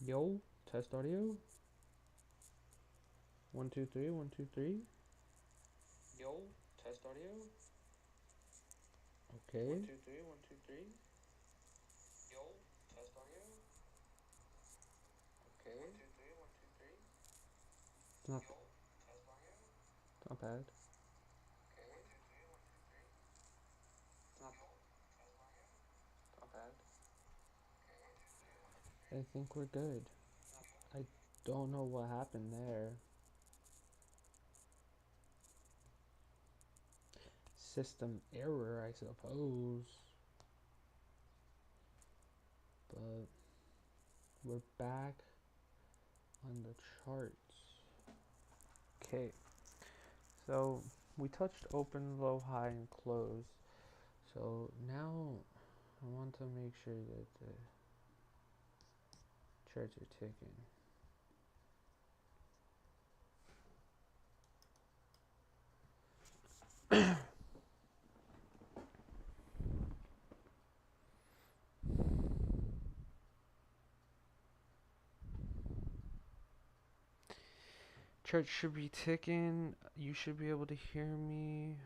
Yo, test audio. 1 2 3 1 2 3. Yo, test audio. Okay. 1 2 3 1 2 3. Yo, test audio. Okay. 1 2 3 1 2 3. It's not, Yo, test audio. it's not bad. Okay. 1 2 3 1 2 3. It's not, Yo, test audio. it's not bad. Okay. 1 2 3 1 2 3. I think we're good. I don't know what happened there. System error, I suppose. But we're back on the charts. Okay, so we touched open, low, high, and close. So now I want to make sure that the charts are ticking. Church should be ticking. You should be able to hear me.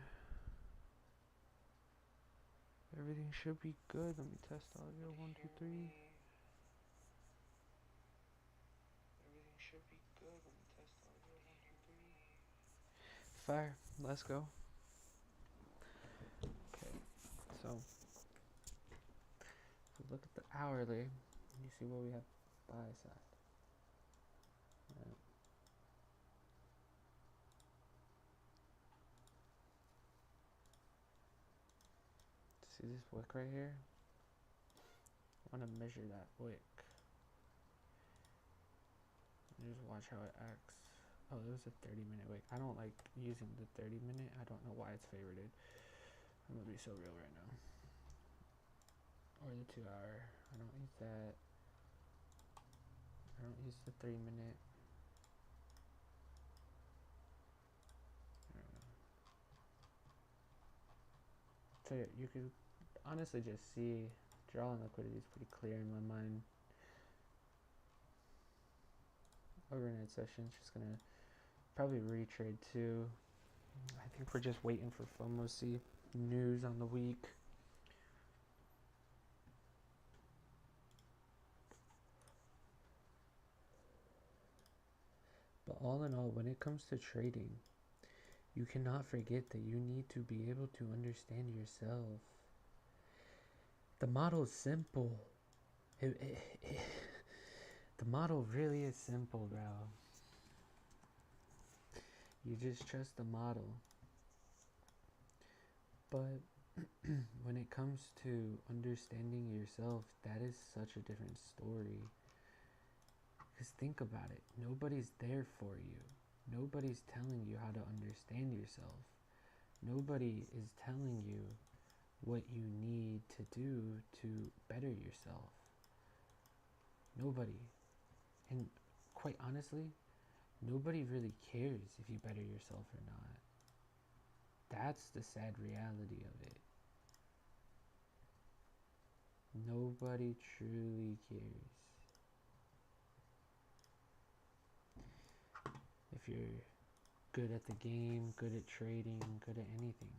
Everything should be good. Let me test audio. 1 2 3. Everything should be good. Let me test audio. 1 2 3. Fire. Let's go. Okay. So if we look at the hourly, you see what we have buy side. Right. See this wick right here? I want to measure that wick. And just watch how it acts. Oh, it was a 30-minute wick. I don't like using the 30-minute. I don't know why it's favorited. I'm gonna be so real right now. Or the 2 hour. I don't use that. I don't use the 3-minute. So you could honestly just see drawing liquidity is pretty clear in my mind. Overnight session's just gonna probably retrade too. I think we're just waiting for FOMO news on the week. But all in all, when it comes to trading, you cannot forget that you need to be able to understand yourself. The model is simple. The model really is simple, bro. You just trust the model. But when it comes to understanding yourself, that is such a different story. Because think about it, nobody's there for you. Nobody's telling you how to understand yourself. Nobody is telling you what you need to do to better yourself. Nobody. And quite honestly, nobody really cares if you better yourself or not. That's the sad reality of it. Nobody truly cares. If you're good at the game, good at trading, good at anything.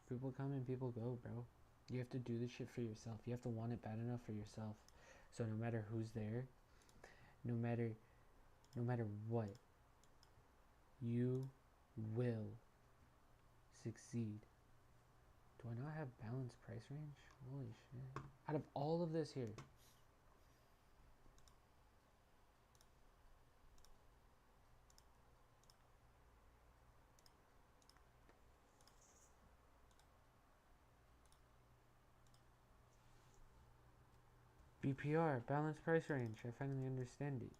People come and people go, bro. You have to do this shit for yourself. You have to want it bad enough for yourself. So no matter who's there, no matter what, you will succeed. Do I not have balanced price range? Holy shit. Out of all of this here, BPR, balanced price range. I finally understand it.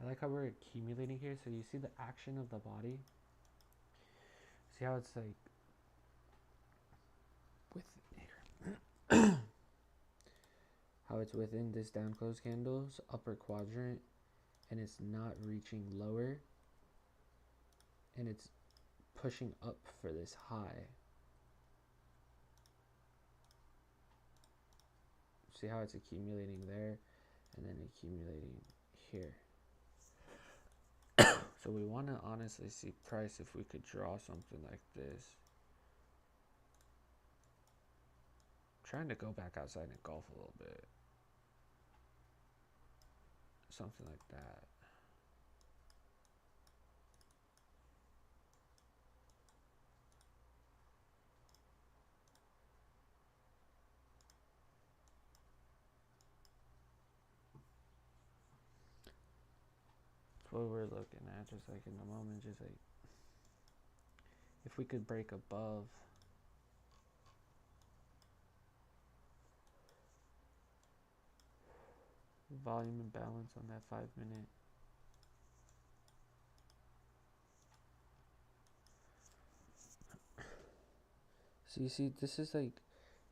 I like how we're accumulating here. So you see the action of the body. See how it's like with here. How it's within this down close candle's upper quadrant and it's not reaching lower and it's pushing up for this high. See how it's accumulating there and then accumulating here. So we want to honestly see price if we could draw something like this. I'm trying to go back outside and golf a little bit. Something like that. That's what we're looking at, just like in the moment, just like if we could break above volume and balance on that 5 minute. So you see, this is like,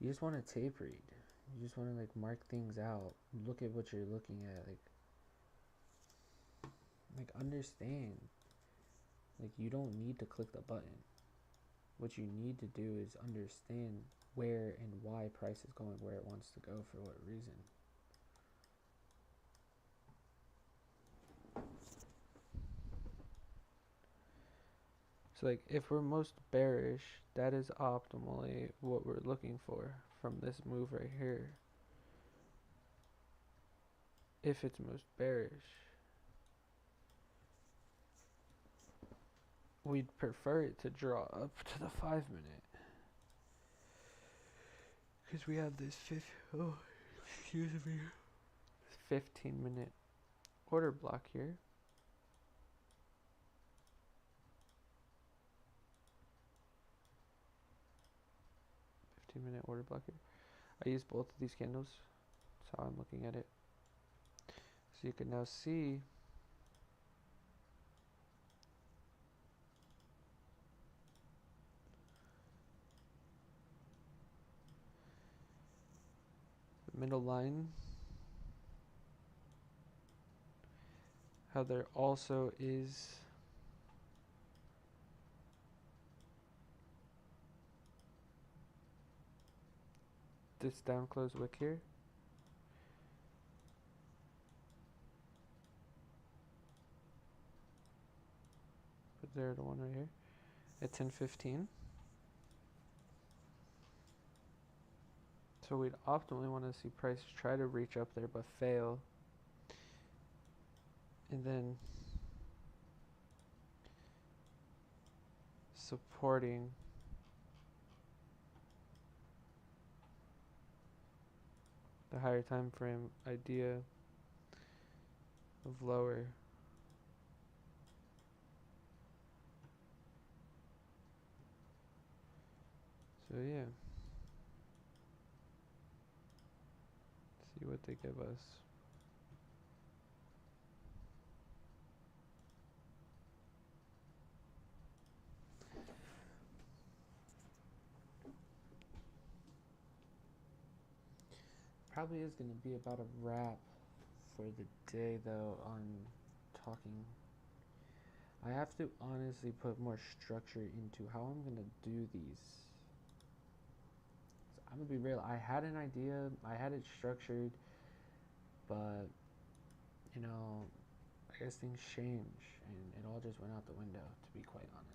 you just want to tape read. You just want to like mark things out. Look at what you're looking at. Like understand. Like you don't need to click the button. What you need to do is understand where and why price is going where it wants to go for what reason. So like if we're most bearish, that is optimally what we're looking for from this move right here. If it's most bearish, we'd prefer it to draw up to the 5 minute. Because we have this 15 minute order block here. Minute order block here. I use both of these candles. That's how I'm looking at it. So you can now see the middle line, how there also is this down close wick here. Put there the one right here at 10:15. So we'd optimally want to see price try to reach up there but fail. And then supporting the higher time frame idea of lower. So yeah, see what they give us. Probably is going to be about a wrap for the day though on talking. I have to honestly put more structure into how I'm going to do these. So I'm going to be real. I had an idea. I had it structured. But, you know, I guess things change. And it all just went out the window, to be quite honest.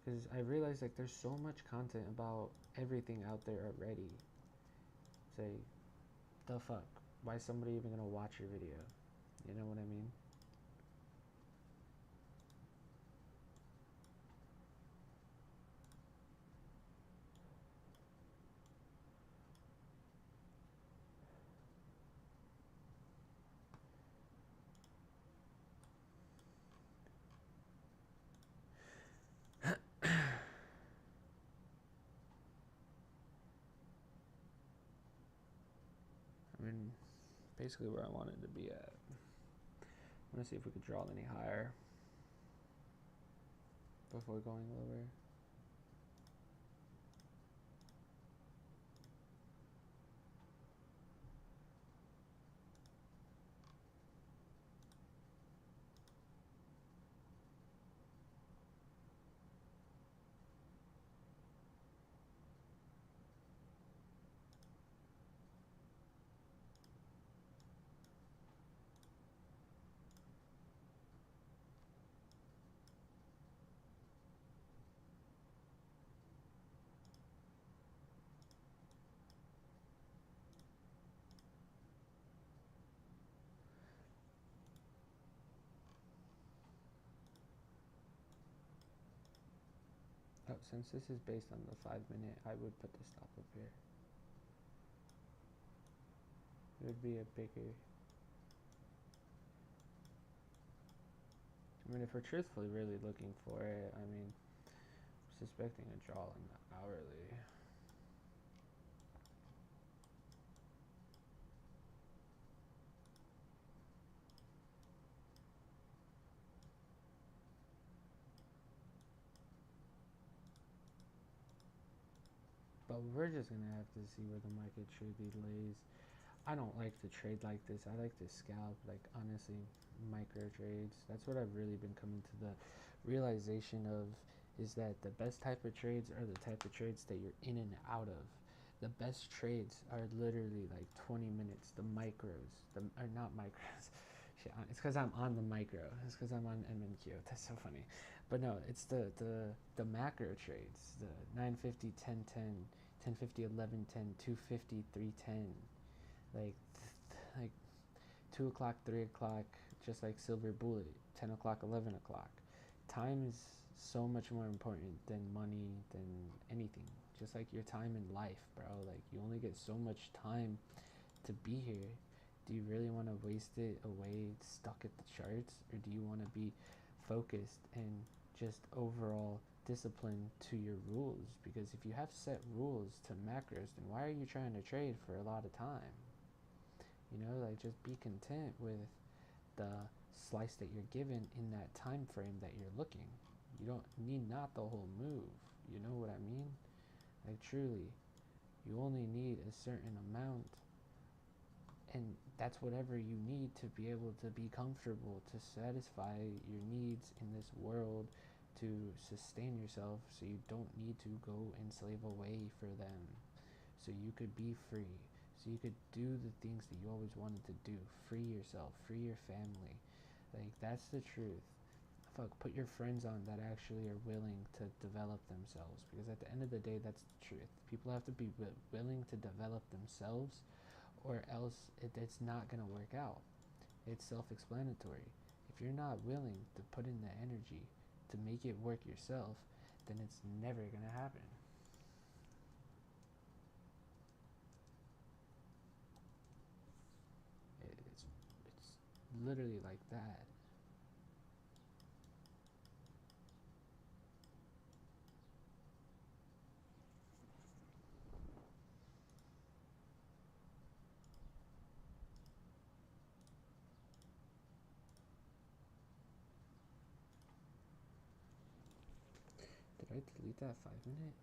Because I realized like there's so much content about everything out there already. Say, the fuck? Why is somebody even going to watch your video? You know what I mean? I mean, basically where I wanted to be at. I want to see if we could draw any higher before going lower. Oh, since this is based on the 5 minute, I would put the stop up here. It would be a bigger. I mean, if we're truthfully really looking for it, I mean, suspecting a draw in the hourly. But we're just gonna have to see where the market truly lays. I don't like to trade like this. I like to scalp, like honestly, micro trades. That's what I've really been coming to the realization of, is that the best type of trades are the type of trades that you're in and out of. The best trades are literally like 20 minutes. The micros, or not micros. Shit, it's because I'm on the micro. It's because I'm on MNQ. That's so funny. But no, it's the macro trades. The 950, 1010, 1050, 1110, 250, 310, like like 2 o'clock, 3 o'clock, just like silver bullet, 10 o'clock, 11 o'clock. Time is so much more important than money, than anything. Just like your time in life, bro. Like you only get so much time to be here. Do you really want to waste it away stuck at the charts, or do you want to be focused and just overall disciplined to your rules? Because if you have set rules to macros, then why are you trying to trade for a lot of time? Like just be content with the slice that you're given in that time frame that you're looking. You don't need not the whole move. You know what I mean? Like truly, you only need a certain amount, and that's whatever you need to be able to be comfortable, to satisfy your needs in this world, to sustain yourself, so you don't need to go and slave away for them, so you could be free, so you could do the things that you always wanted to do. Free yourself, free your family. Like that's the truth. Fuck, put your friends on that actually are willing to develop themselves, because at the end of the day, that's the truth. People have to be willing to develop themselves, or else it's not going to work out. It's self-explanatory. If you're not willing to put in the energy to make it work yourself, then it's never going to happen. It's literally like that. Did I delete that 5 minute?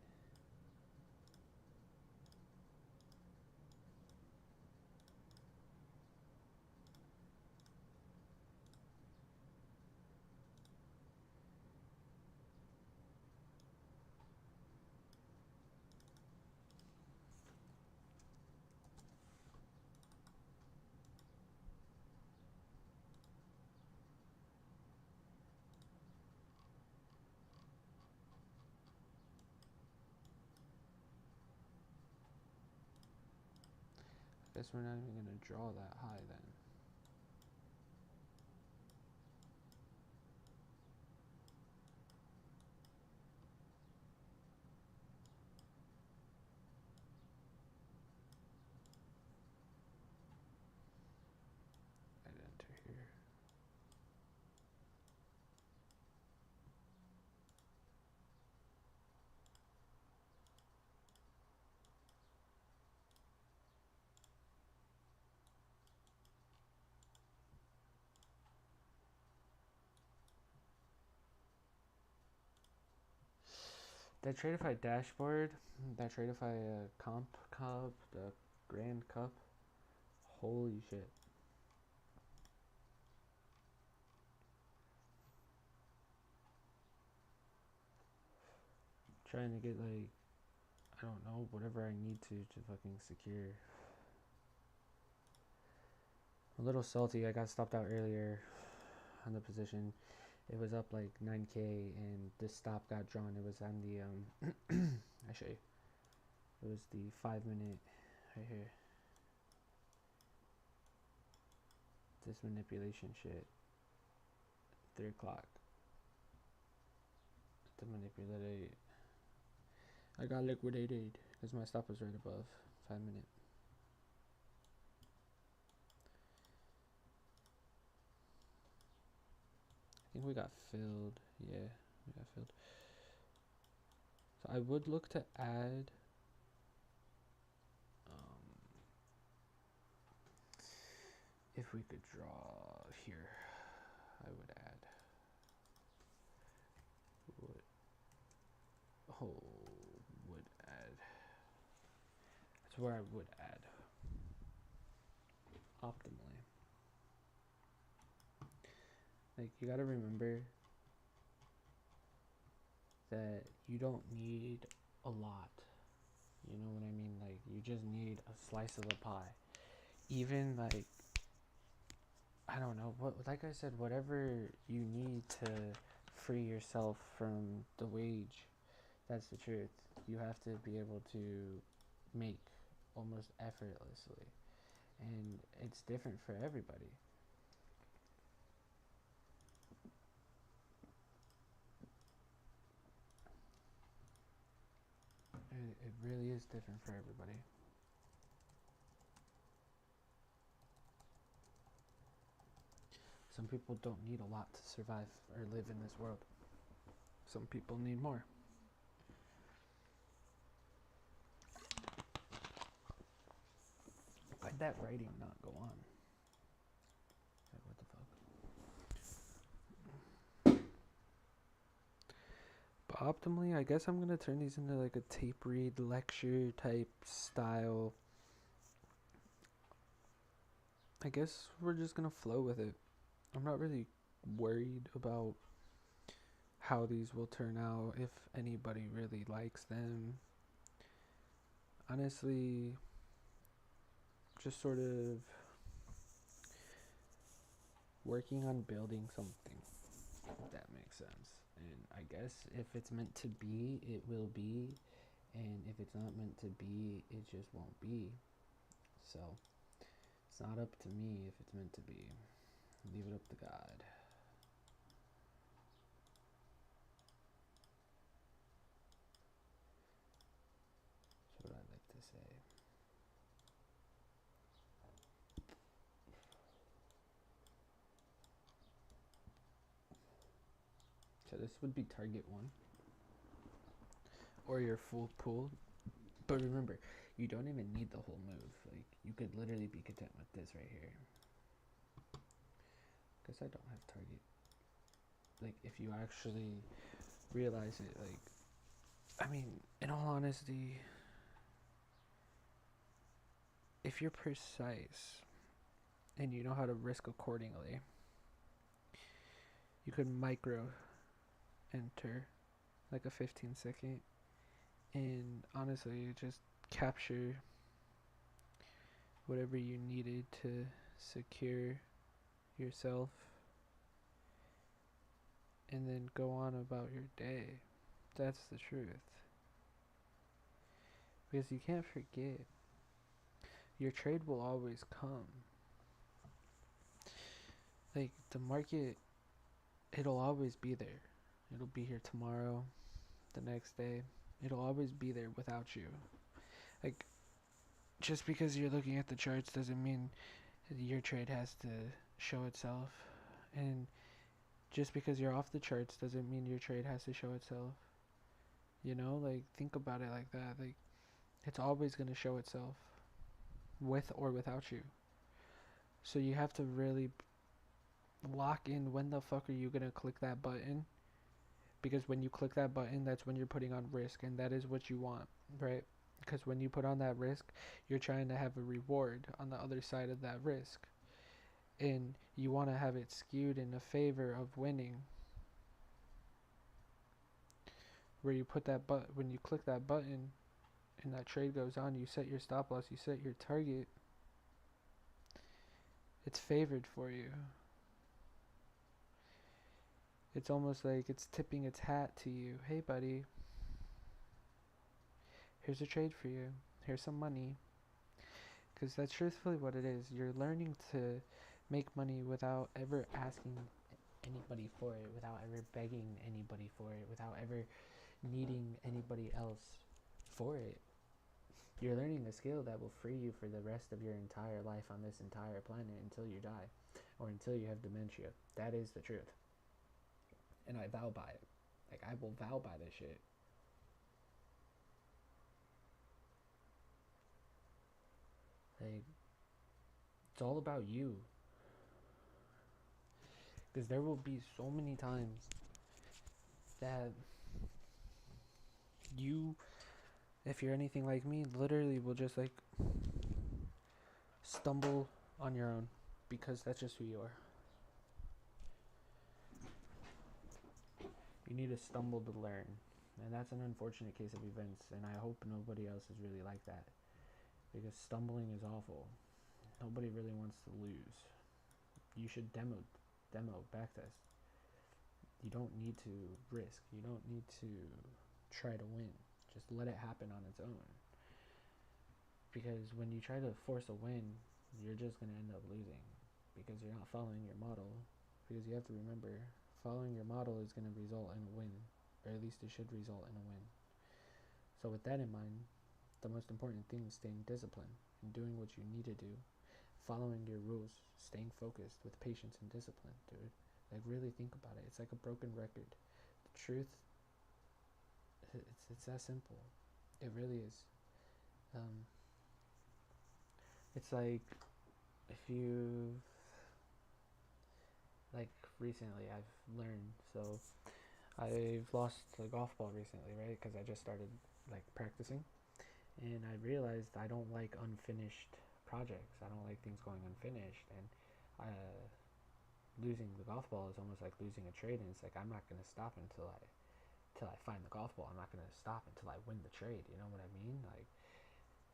I guess we're not even going to draw that high then. I'd enter here. That Tradeify dashboard, that Tradeify comp cup, the Grand Cup, holy shit. Trying to get like, I don't know, whatever I need to fucking secure. A little salty. I got stopped out earlier on the position. It was up like 9k, and this stop got drawn. It was on the I show you. It was the 5 minute right here. This manipulation shit. 3 o'clock. To manipulate I got liquidated because my stop was right above 5 minute. I think we got filled. Yeah, we got filled. So I would look to add. If we could draw here, I would add. Would, oh, would add. That's where I would add. Optimally. Like, you gotta remember that you don't need a lot. You know what I mean? Like, you just need a slice of the pie. Even, like, I don't know, what, like I said, whatever you need to free yourself from the wage, that's the truth. You have to be able to make almost effortlessly. And it's different for everybody. It really is different for everybody. Some people don't need a lot to survive or live in this world. Some people need more. Why'd that writing not go on? Like, what the fuck? But optimally, I guess I'm gonna turn these into like a tape read lecture type style. I guess we're just gonna flow with it. I'm not really worried about how these will turn out, if anybody really likes them. Honestly, just sort of working on building something, if that makes sense. And I guess if it's meant to be, it will be. And if it's not meant to be, it just won't be. So it's not up to me if it's meant to be. Leave it up to God. That's what I like to say. So this would be target one, or your full pool. But remember, you don't even need the whole move. Like, you could literally be content with this right here. Because I don't have target. Like, if you actually realize it, like, I mean, in all honesty, if you're precise and you know how to risk accordingly, you could micro enter like a 15-second and honestly just capture whatever you needed to secure yourself and then go on about your day. That's the truth. Because you can't forget, your trade will always come. Like, the market, it'll always be there. It'll be here tomorrow, the next day. It'll always be there without you. Like, just because you're looking at the charts doesn't mean your trade has to show itself. And just because you're off the charts doesn't mean your trade has to show itself. You know, like, think about it like that. Like, it's always going to show itself, with or without you. So you have to really lock in when the fuck are you going to click that button, because when you click that button, that's when you're putting on risk, and that is what you want, right? Because when you put on that risk, you're trying to have a reward on the other side of that risk, and you want to have it skewed in the favor of winning. Where you put that when you click that button and that trade goes on, you set your stop loss, you set your target, it's favored for you. It's almost like it's tipping its hat to you. Hey buddy, here's a trade for you, here's some money. Because that's truthfully what it is. You're learning to make money without ever asking anybody for it, without ever begging anybody for it, without ever needing anybody else. for it. You're learning a skill that will free you for the rest of your entire life on this entire planet until you die or until you have dementia. That is the truth. And I vow by it. Like, I will vow by this shit. Like, it's all about you. Because there will be so many times that you, if you're anything like me, literally will just like stumble on your own because that's just who you are. You need to stumble to learn. And that's an unfortunate case of events, and I hope nobody else is really like that. Because stumbling is awful. Nobody really wants to lose. You should demo, backtest. You don't need to risk. You don't need to try to win. Just let it happen on its own. Because when you try to force a win, you're just going to end up losing. Because you're not following your model. Because you have to remember, following your model is going to result in a win. Or at least it should result in a win. So with that in mind, the most important thing is staying disciplined and doing what you need to do. Following your rules, staying focused with patience and discipline, dude. Like, really think about it. It's like a broken record. The truth, it's that simple. It really is. It's like if you, like, recently I've learned, so I've lost a golf ball recently, right? Because I just started like practicing, and I realized I don't like unfinished projects. I don't like things going unfinished, and losing the golf ball is almost like losing a trade. And it's like, I'm not gonna stop until I find the golf ball. I'm not gonna stop until I win the trade. You know what I mean? Like,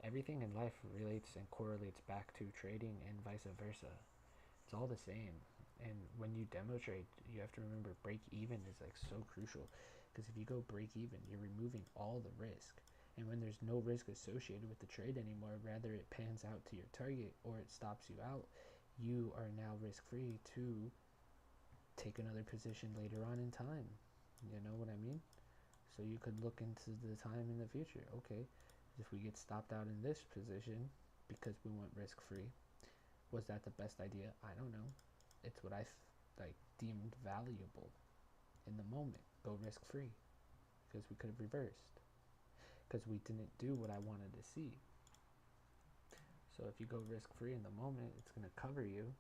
everything in life relates and correlates back to trading and vice versa. It's all the same. And when you demo trade, you have to remember break even is like so crucial, because if you go break even, you're removing all the risk. And when there's no risk associated with the trade anymore, rather it pans out to your target or it stops you out, you are now risk free to take another position later on in time. You know what I mean? So you could look into the time in the future. Okay, if we get stopped out in this position because we went risk free, was that the best idea? I don't know. It's what I like deemed valuable in the moment. Go risk free, because we could have reversed, because we didn't do what I wanted to see. So if you go risk free in the moment, it's gonna cover you.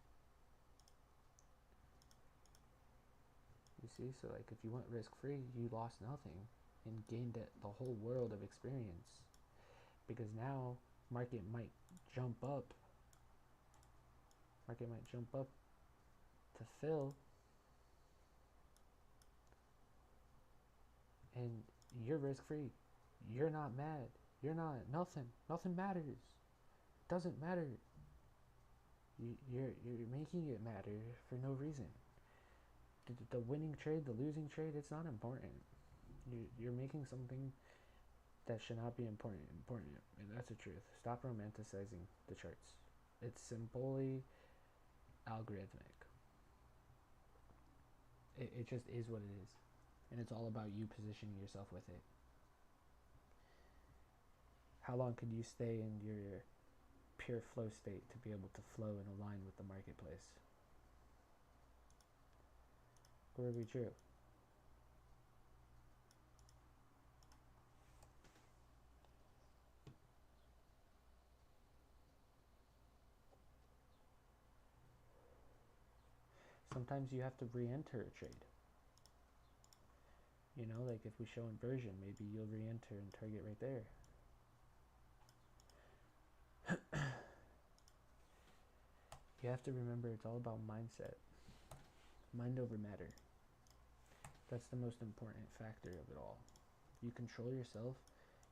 You see, so like if you went risk free, you lost nothing and gained the whole world of experience, because now market might jump up. Market might jump up to fill, and you're risk free. You're not mad. You're not nothing. Nothing matters. Doesn't matter. You're making it matter for no reason. The winning trade, the losing trade, it's not important. You're making something that should not be important. And that's the truth. Stop romanticizing the charts. It's simply algorithmic. It just is what it is. And it's all about you positioning yourself with it. How long could you stay in your pure flow state to be able to flow and align with the marketplace? Would it be true? Sometimes you have to re-enter a trade. You know, like if we show inversion, maybe you'll re-enter and target right there. You have to remember, it's all about mindset. Mind over matter. That's the most important factor of it all. If you control yourself,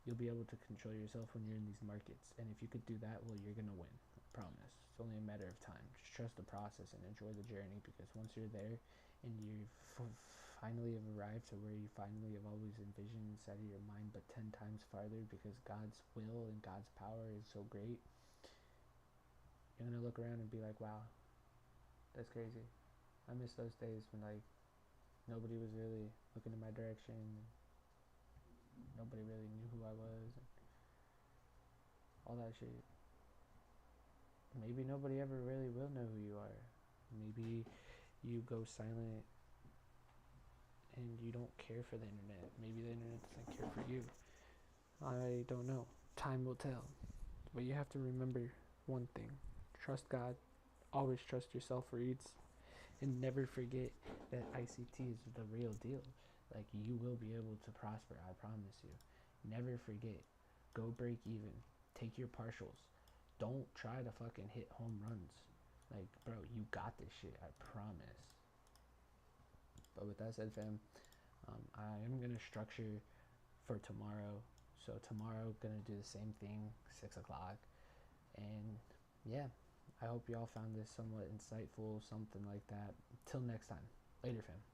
you'll be able to control yourself when you're in these markets. And if you could do that, well, you're going to win. I promise. It's only a matter of time. Just trust the process and enjoy the journey, because once you're there and you finally have arrived to where you finally have always envisioned inside of your mind, but 10 times farther, because God's will and God's power is so great, you're going to look around and be like, wow, that's crazy. I miss those days when like nobody was really looking in my direction. Nobody really knew who I was. all that shit. Maybe nobody ever really will know who you are. Maybe you go silent and you don't care for the internet. Maybe the internet doesn't care for you. I don't know. Time will tell. But you have to remember one thing: trust God. Always trust yourself reads. And never forget that ICT is the real deal. Like, you will be able to prosper, I promise you. Never forget. Go break even. Take your partials. Don't try to fucking hit home runs. Like, bro, you got this shit, I promise. But with that said, fam, I am gonna structure for tomorrow. So tomorrow, gonna do the same thing, 6 o'clock. And yeah, I hope y'all found this somewhat insightful, something like that. Till next time. Later, fam.